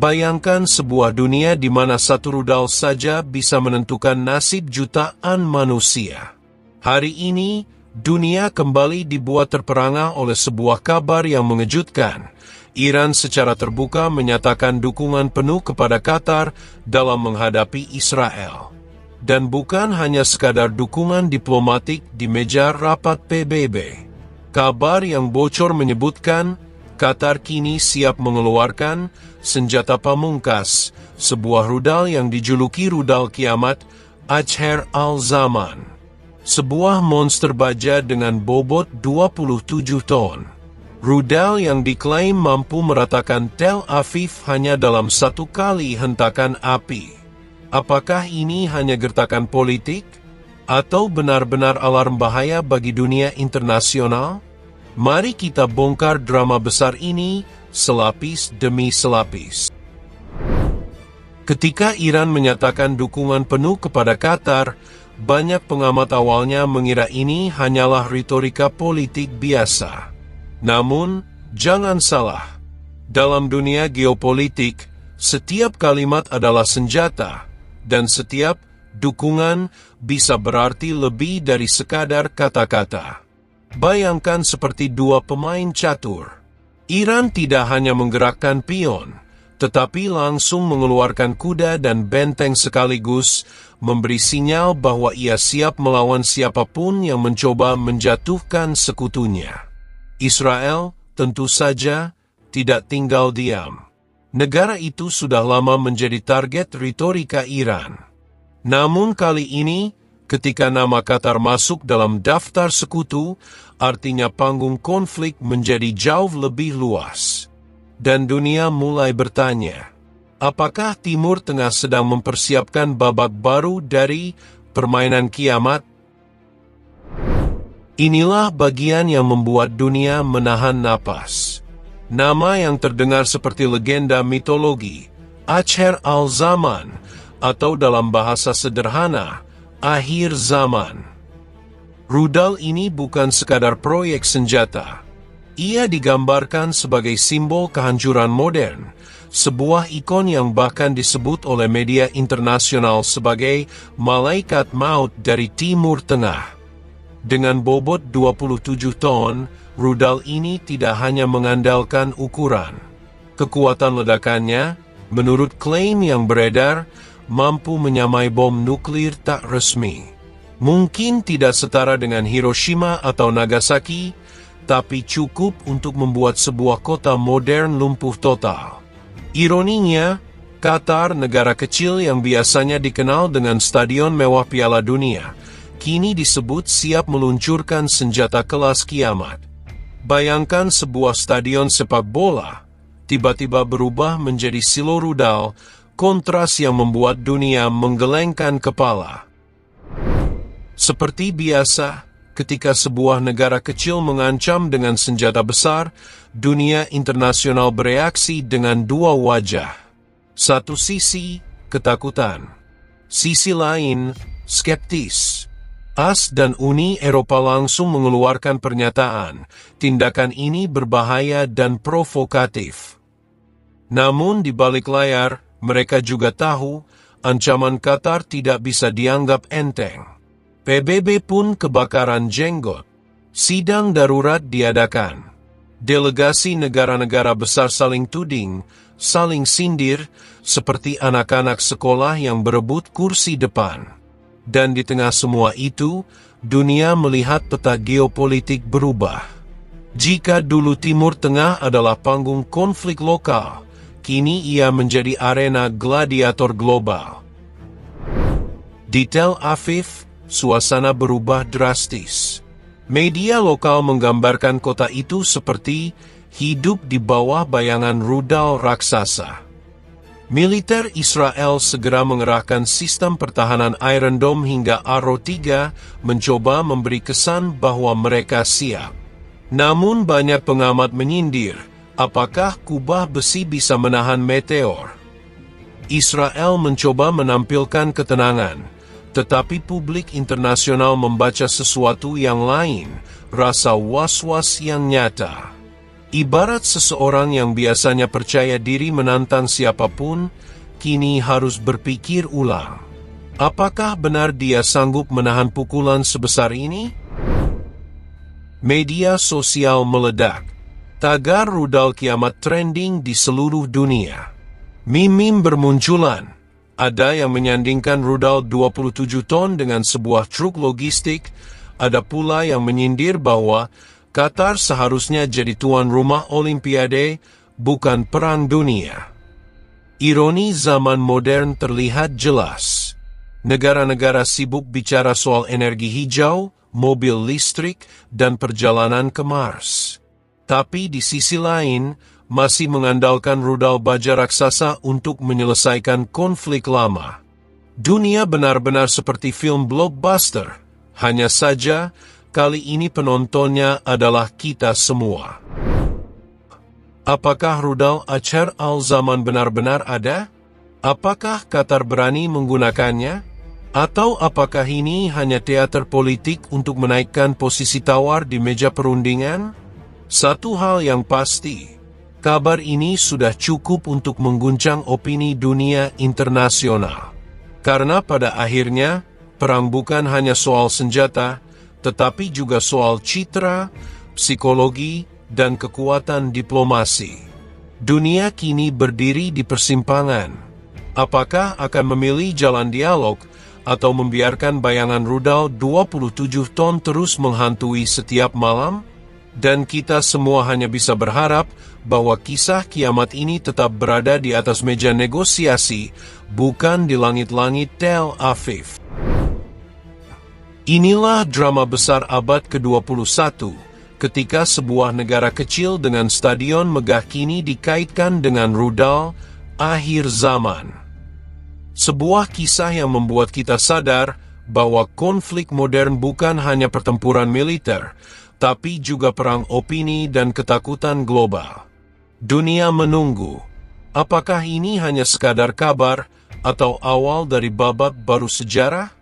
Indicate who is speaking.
Speaker 1: Bayangkan sebuah dunia di mana satu rudal saja bisa menentukan nasib jutaan manusia. Hari ini, dunia kembali dibuat terperangah oleh sebuah kabar yang mengejutkan. Iran secara terbuka menyatakan dukungan penuh kepada Qatar dalam menghadapi Israel. Dan bukan hanya sekadar dukungan diplomatik di meja rapat PBB. Kabar yang bocor menyebutkan Qatar kini siap mengeluarkan senjata pamungkas, sebuah rudal yang dijuluki rudal kiamat, Ajher al-Zaman. Sebuah monster baja dengan bobot 27 ton. Rudal yang diklaim mampu meratakan Tel Aviv hanya dalam satu kali hentakan api. Apakah ini hanya gertakan politik? Atau benar-benar alarm bahaya bagi dunia internasional? Mari kita bongkar drama besar ini selapis demi selapis. Ketika Iran menyatakan dukungan penuh kepada Qatar, banyak pengamat awalnya mengira ini hanyalah retorika politik biasa. Namun, jangan salah. Dalam dunia geopolitik, setiap kalimat adalah senjata, dan setiap dukungan bisa berarti lebih dari sekadar kata-kata. Bayangkan seperti dua pemain catur. Iran tidak hanya menggerakkan pion, tetapi langsung mengeluarkan kuda dan benteng sekaligus, memberi sinyal bahwa ia siap melawan siapapun yang mencoba menjatuhkan sekutunya. Israel, tentu saja, tidak tinggal diam. Negara itu sudah lama menjadi target retorika Iran. Namun kali ini, ketika nama Qatar masuk dalam daftar sekutu, artinya panggung konflik menjadi jauh lebih luas. Dan dunia mulai bertanya, apakah Timur Tengah sedang mempersiapkan babak baru dari permainan kiamat? Inilah bagian yang membuat dunia menahan napas. Nama yang terdengar seperti legenda mitologi, Ajher al-Zaman, atau dalam bahasa sederhana, akhir zaman. Rudal ini bukan sekadar proyek senjata. Ia digambarkan sebagai simbol kehancuran modern, sebuah ikon yang bahkan disebut oleh media internasional sebagai malaikat maut dari Timur Tengah. Dengan bobot 27 ton, rudal ini tidak hanya mengandalkan ukuran. Kekuatan ledakannya, menurut klaim yang beredar, mampu menyamai bom nuklir tak resmi. Mungkin tidak setara dengan Hiroshima atau Nagasaki, tapi cukup untuk membuat sebuah kota modern lumpuh total. Ironinya, Qatar, negara kecil yang biasanya dikenal dengan stadion mewah Piala Dunia, kini disebut siap meluncurkan senjata kelas kiamat. Bayangkan sebuah stadion sepak bola, tiba-tiba berubah menjadi silo rudal, kontras yang membuat dunia menggelengkan kepala. Seperti biasa, ketika sebuah negara kecil mengancam dengan senjata besar, dunia internasional bereaksi dengan dua wajah. Satu sisi, ketakutan. Sisi lain, skeptis. AS dan Uni Eropa langsung mengeluarkan pernyataan, tindakan ini berbahaya dan provokatif. Namun di balik layar, mereka juga tahu, ancaman Qatar tidak bisa dianggap enteng. PBB pun kebakaran jenggot. Sidang darurat diadakan. Delegasi negara-negara besar saling tuding, saling sindir, seperti anak-anak sekolah yang berebut kursi depan. Dan di tengah semua itu, dunia melihat peta geopolitik berubah. Jika dulu Timur Tengah adalah panggung konflik lokal, kini ia menjadi arena gladiator global. Di Tel Aviv, suasana berubah drastis. Media lokal menggambarkan kota itu seperti hidup di bawah bayangan rudal raksasa. Militer Israel segera mengerahkan sistem pertahanan Iron Dome hingga Arrow 3 mencoba memberi kesan bahwa mereka siap. Namun banyak pengamat menyindir, apakah kubah besi bisa menahan meteor? Israel mencoba menampilkan ketenangan, tetapi publik internasional membaca sesuatu yang lain, rasa was-was yang nyata. Ibarat seseorang yang biasanya percaya diri menantang siapapun, kini harus berpikir ulang. Apakah benar dia sanggup menahan pukulan sebesar ini? Media sosial meledak. Tagar rudal kiamat trending di seluruh dunia. Meme bermunculan. Ada yang menyandingkan rudal 27 ton dengan sebuah truk logistik. Ada pula yang menyindir bahwa Qatar seharusnya jadi tuan rumah Olimpiade, bukan Perang Dunia. Ironi zaman modern terlihat jelas. Negara-negara sibuk bicara soal energi hijau, mobil listrik, dan perjalanan ke Mars. Tapi di sisi lain, masih mengandalkan rudal baja raksasa untuk menyelesaikan konflik lama. Dunia benar-benar seperti film blockbuster. Hanya saja, kali ini penontonnya adalah kita semua. Apakah rudal Achr al-Zaman benar-benar ada? Apakah Qatar berani menggunakannya? Atau apakah ini hanya teater politik untuk menaikkan posisi tawar di meja perundingan? Satu hal yang pasti, kabar ini sudah cukup untuk mengguncang opini dunia internasional. Karena pada akhirnya, perang bukan hanya soal senjata, tetapi juga soal citra, psikologi, dan kekuatan diplomasi. Dunia kini berdiri di persimpangan. Apakah akan memilih jalan dialog atau membiarkan bayangan rudal 27 ton terus menghantui setiap malam? Dan kita semua hanya bisa berharap bahwa kisah kiamat ini tetap berada di atas meja negosiasi, bukan di langit-langit Tel Aviv. Inilah drama besar abad ke-21, ketika sebuah negara kecil dengan stadion megah kini dikaitkan dengan rudal akhir zaman. Sebuah kisah yang membuat kita sadar bahwa konflik modern bukan hanya pertempuran militer, tapi juga perang opini dan ketakutan global. Dunia menunggu. Apakah ini hanya sekadar kabar atau awal dari babak baru sejarah?